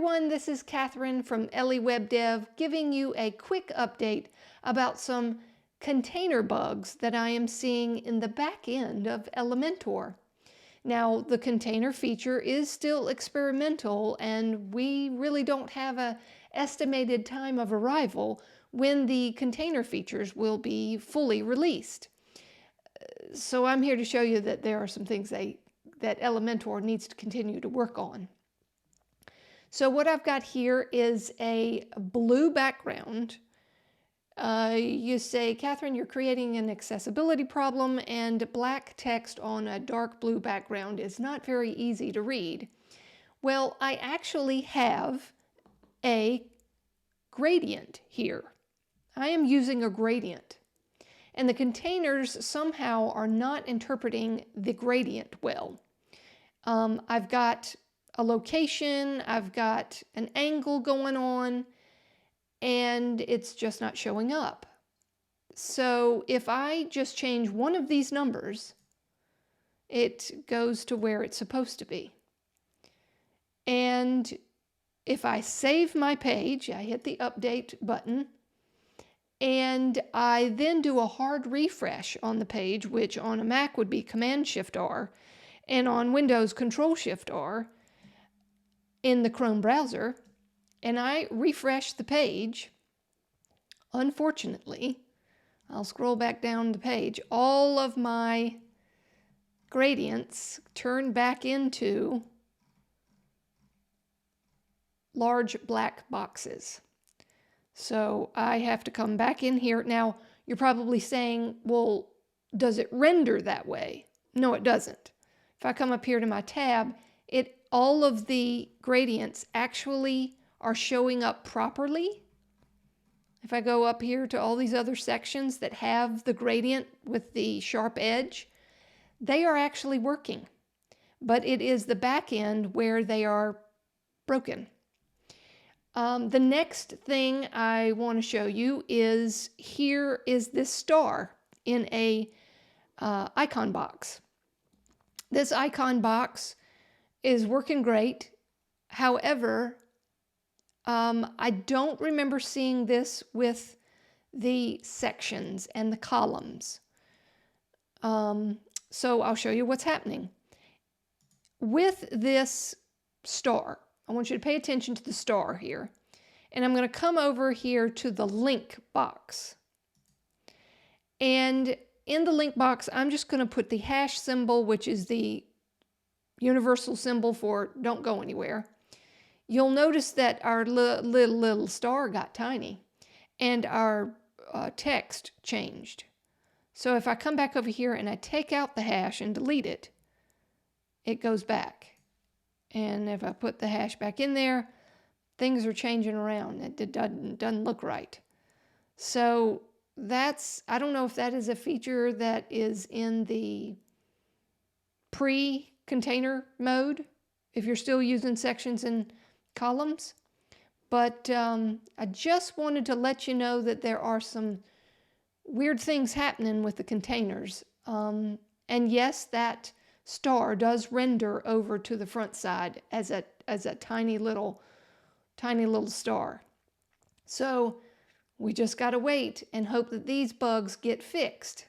everyone, this is Catherine from EleWebDev giving you a quick update about some container bugs that I am seeing in the back end of Elementor. Now, the container feature is still experimental and we really don't have an estimated time of arrival when the container features will be fully released. So I'm here to show you that there are some things that Elementor needs to continue to work on. So what I've got here is a blue background. You say, Catherine, you're creating an accessibility problem, and black text on a dark blue background is not very easy to read. Well, I actually have a gradient here. I am using a gradient. And the containers somehow are not interpreting the gradient well. I've got a location, I've got an angle going on, and it's just not showing up. So if I just change one of these numbers, it goes to where it's supposed to be. And if I save my page, I hit the update button, and I then do a hard refresh on the page, which on a Mac would be Command-Shift-R, and on Windows Control-Shift-R, in the Chrome browser, and I refresh the page. Unfortunately, I'll scroll back down the page, all of my gradients turn back into large black boxes. So I have to come back in here. Now, you're probably saying, well, does it render that way? No, it doesn't. If I come up here to my tab, all of the gradients actually are showing up properly. If I go up here to all these other sections that have the gradient with the sharp edge, they are actually working. But it is the back end where they are broken. The next thing I want to show you is here is this star in a icon box. This icon box is working great. However, I don't remember seeing this with the sections and the columns. So I'll show you what's happening. With this star, I want you to pay attention to the star here. And I'm going to come over here to the link box. And in the link box, I'm just going to put the hash symbol, which is the universal symbol for don't go anywhere. You'll notice that our little star got tiny and our text changed. So if I come back over here and I take out the hash and delete it, it goes back. And if I put the hash back in there, things are changing around. It doesn't look right. So I don't know if that is a feature that is in the pre-container mode, if you're still using sections and columns. But I just wanted to let you know that there are some weird things happening with the containers. And yes, that star does render over to the front side as a tiny little star. So we just got to wait and hope that these bugs get fixed.